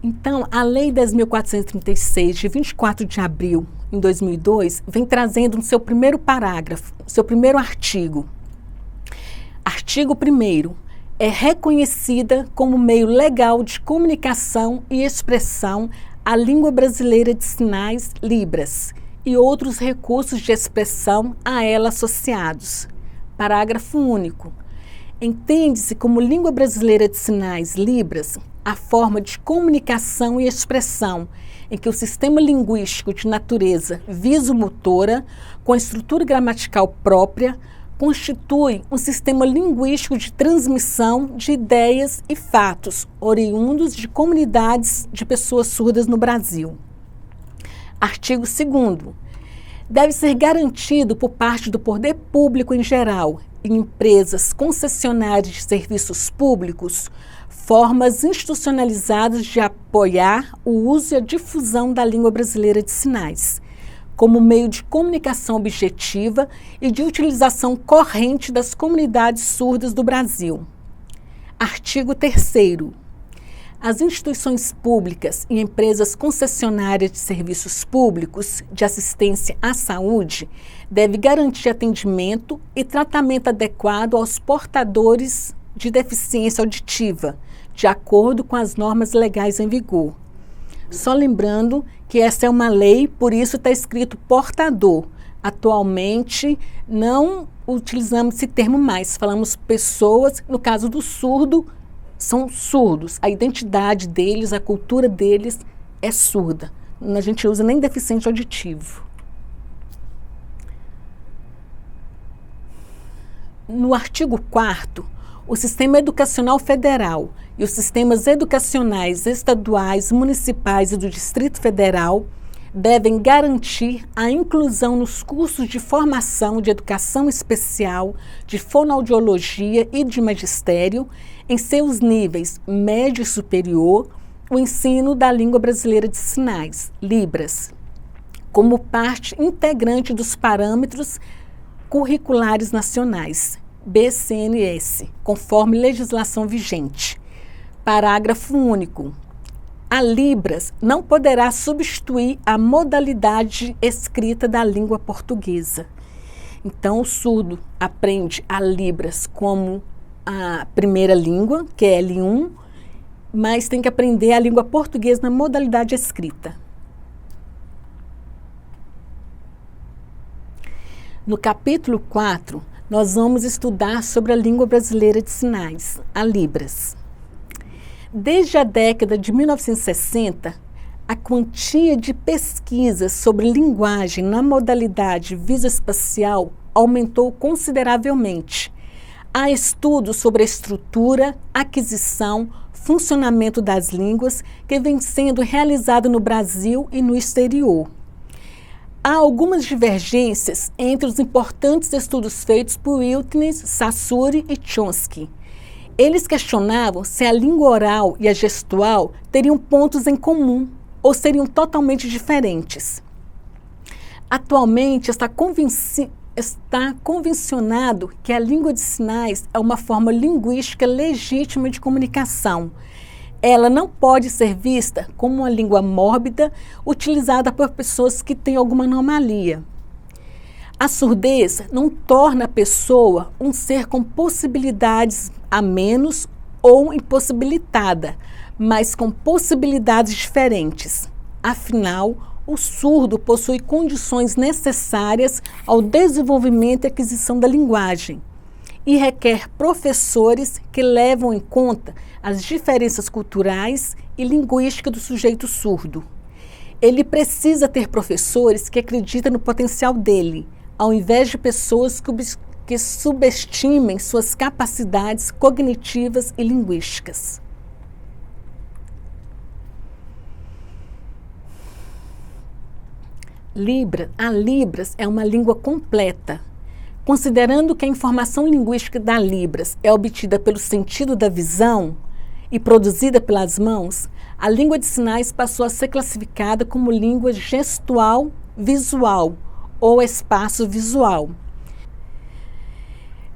Então, a Lei 10.436, de 24 de abril de 2002, vem trazendo no seu primeiro parágrafo, seu primeiro artigo. Artigo 1º. É reconhecida como meio legal de comunicação e expressão a língua brasileira de sinais, Libras, e outros recursos de expressão a ela associados. Parágrafo único. Entende-se como língua brasileira de sinais, Libras, a forma de comunicação e expressão em que o sistema linguístico de natureza visomotora, com estrutura gramatical própria, constitui um sistema linguístico de transmissão de ideias e fatos oriundos de comunidades de pessoas surdas no Brasil. Artigo 2º. Deve ser garantido por parte do poder público em geral e empresas concessionárias de serviços públicos formas institucionalizadas de apoiar o uso e a difusão da língua brasileira de sinais, como meio de comunicação objetiva e de utilização corrente das comunidades surdas do Brasil. Artigo 3º. As instituições públicas e empresas concessionárias de serviços públicos de assistência à saúde devem garantir atendimento e tratamento adequado aos portadores de deficiência auditiva, de acordo com as normas legais em vigor. Só lembrando que essa é uma lei, por isso está escrito portador. Atualmente não utilizamos esse termo mais, falamos pessoas, no caso do surdo, são surdos. A identidade deles, a cultura deles é surda. A gente usa nem deficiente auditivo. No artigo 4º, o Sistema Educacional Federal e os sistemas educacionais estaduais, municipais e do Distrito Federal devem garantir a inclusão nos cursos de formação de educação especial, de fonoaudiologia e de magistério, em seus níveis médio e superior, o ensino da língua brasileira de sinais, Libras, como parte integrante dos parâmetros curriculares nacionais, BCNS, conforme legislação vigente. Parágrafo único. A Libras não poderá substituir a modalidade escrita da língua portuguesa. Então, o surdo aprende a Libras como a primeira língua, que é L1, mas tem que aprender a língua portuguesa na modalidade escrita. No capítulo 4, nós vamos estudar sobre a língua brasileira de sinais, a Libras. Desde a década de 1960, a quantia de pesquisas sobre linguagem na modalidade visoespacial aumentou consideravelmente. Há estudos sobre a estrutura, aquisição, funcionamento das línguas que vem sendo realizado no Brasil e no exterior. Há algumas divergências entre os importantes estudos feitos por Wilkins, Saussure e Chomsky. Eles questionavam se a língua oral e a gestual teriam pontos em comum ou seriam totalmente diferentes. Atualmente está convencionado que a língua de sinais é uma forma linguística legítima de comunicação. Ela não pode ser vista como uma língua mórbida utilizada por pessoas que têm alguma anomalia. A surdez não torna a pessoa um ser com possibilidades a menos ou impossibilitada, mas com possibilidades diferentes. Afinal, o surdo possui condições necessárias ao desenvolvimento e aquisição da linguagem e requer professores que levam em conta as diferenças culturais e linguísticas do sujeito surdo. Ele precisa ter professores que acreditam no potencial dele, ao invés de pessoas que subestimem suas capacidades cognitivas e linguísticas. A Libras é uma língua completa. Considerando que a informação linguística da Libras é obtida pelo sentido da visão e produzida pelas mãos, a língua de sinais passou a ser classificada como língua gestual visual ou espaço visual.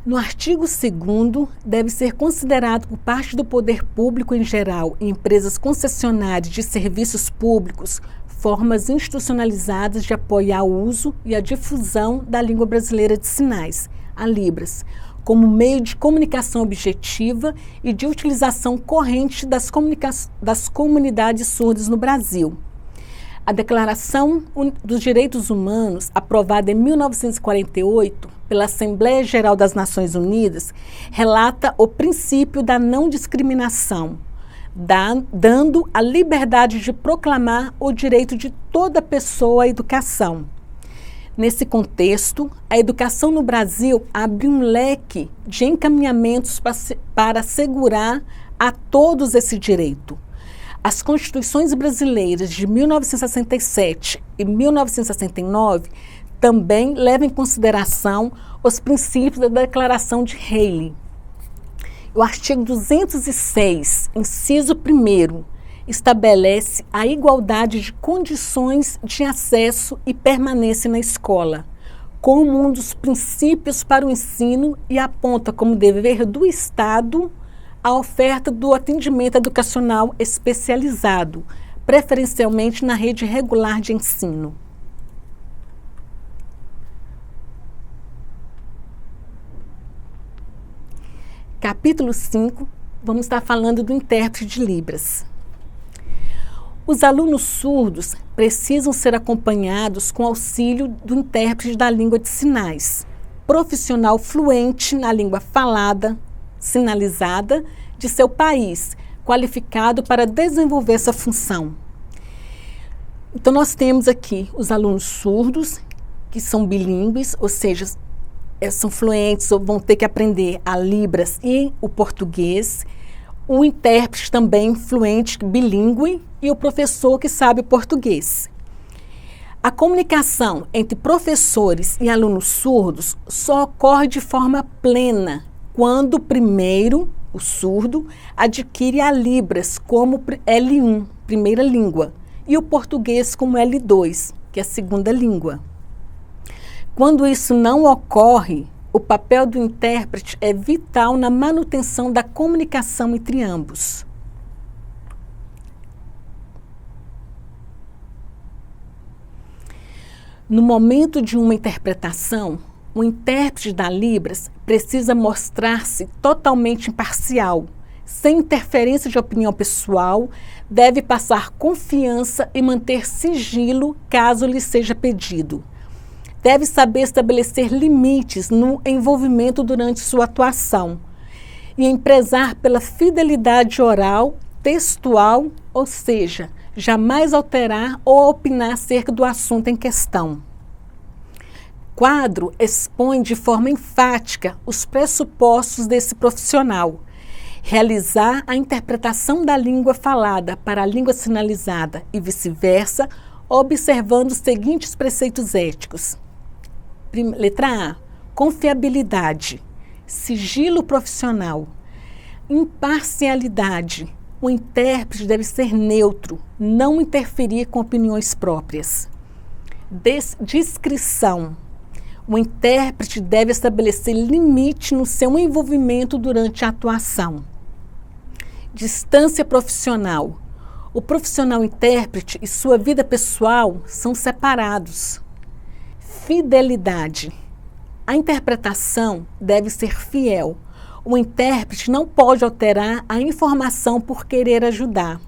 No artigo 2º, deve ser considerado por parte do poder público em geral e empresas concessionárias de serviços públicos formas institucionalizadas de apoiar o uso e a difusão da língua brasileira de sinais, a Libras, como meio de comunicação objetiva e de utilização corrente das comunidades surdas no Brasil. A Declaração dos Direitos Humanos, aprovada em 1948 pela Assembleia Geral das Nações Unidas, relata o princípio da não discriminação, dando a liberdade de proclamar o direito de toda pessoa à educação. Nesse contexto, a educação no Brasil abre um leque de encaminhamentos para assegurar a todos esse direito. As Constituições brasileiras de 1967 e 1969 também levam em consideração os princípios da Declaração de Hayle. O artigo 206, inciso 1º, estabelece a igualdade de condições de acesso e permanência na escola, como um dos princípios para o ensino e aponta como dever do Estado a oferta do atendimento educacional especializado, preferencialmente na rede regular de ensino. Capítulo 5, vamos estar falando do intérprete de Libras. Os alunos surdos precisam ser acompanhados com auxílio do intérprete da língua de sinais, profissional fluente na língua falada, sinalizada de seu país, qualificado para desenvolver essa função. Então, nós temos aqui os alunos surdos, que são bilíngues, ou seja, são fluentes ou vão ter que aprender a Libras e o português, o intérprete também fluente, bilíngue, e o professor que sabe o português. A comunicação entre professores e alunos surdos só ocorre de forma plena quando primeiro o surdo adquire a Libras como L1, primeira língua, e o português como L2, que é a segunda língua. Quando isso não ocorre, o papel do intérprete é vital na manutenção da comunicação entre ambos. No momento de uma interpretação, o intérprete da Libras precisa mostrar-se totalmente imparcial, sem interferência de opinião pessoal, deve passar confiança e manter sigilo caso lhe seja pedido. Deve saber estabelecer limites no envolvimento durante sua atuação e prezar pela fidelidade oral, textual, ou seja, jamais alterar ou opinar acerca do assunto em questão. Quadro expõe de forma enfática os pressupostos desse profissional. Realizar a interpretação da língua falada para a língua sinalizada e vice-versa, observando os seguintes preceitos éticos. Letra A, confiabilidade, sigilo profissional, imparcialidade. O intérprete deve ser neutro, não interferir com opiniões próprias. Discrição. O intérprete deve estabelecer limite no seu envolvimento durante a atuação. Distância profissional. O profissional intérprete e sua vida pessoal são separados. Fidelidade. A interpretação deve ser fiel. O intérprete não pode alterar a informação por querer ajudar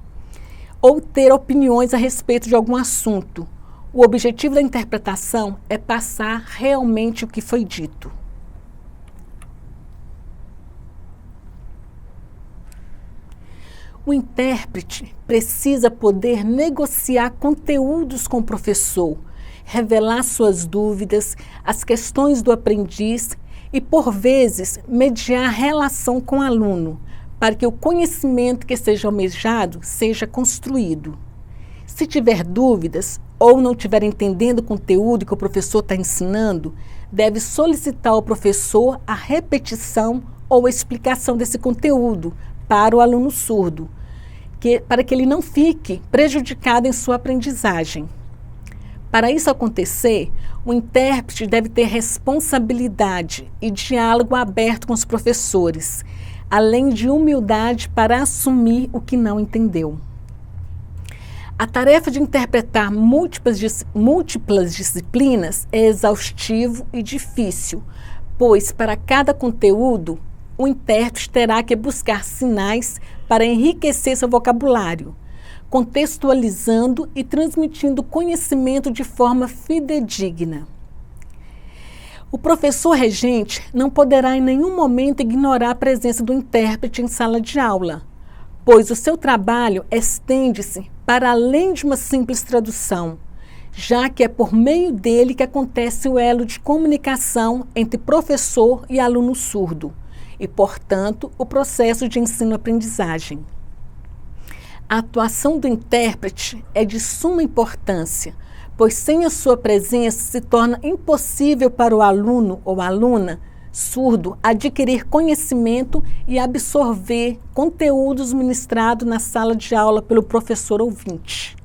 ou ter opiniões a respeito de algum assunto. O objetivo da interpretação é passar realmente o que foi dito. O intérprete precisa poder negociar conteúdos com o professor, revelar suas dúvidas, as questões do aprendiz e, por vezes, mediar a relação com o aluno, para que o conhecimento que seja almejado seja construído. Se tiver dúvidas ou não estiver entendendo o conteúdo que o professor está ensinando, deve solicitar ao professor a repetição ou a explicação desse conteúdo para o aluno surdo, para que ele não fique prejudicado em sua aprendizagem. Para isso acontecer, o intérprete deve ter responsabilidade e diálogo aberto com os professores, além de humildade para assumir o que não entendeu. A tarefa de interpretar múltiplas disciplinas é exaustivo e difícil, pois para cada conteúdo, o intérprete terá que buscar sinais para enriquecer seu vocabulário, contextualizando e transmitindo conhecimento de forma fidedigna. O professor regente não poderá em nenhum momento ignorar a presença do intérprete em sala de aula, pois o seu trabalho estende-se para além de uma simples tradução, já que é por meio dele que acontece o elo de comunicação entre professor e aluno surdo, e, portanto, o processo de ensino-aprendizagem. A atuação do intérprete é de suma importância, pois sem a sua presença se torna impossível para o aluno ou aluna surdo adquirir conhecimento e absorver conteúdos ministrados na sala de aula pelo professor ouvinte.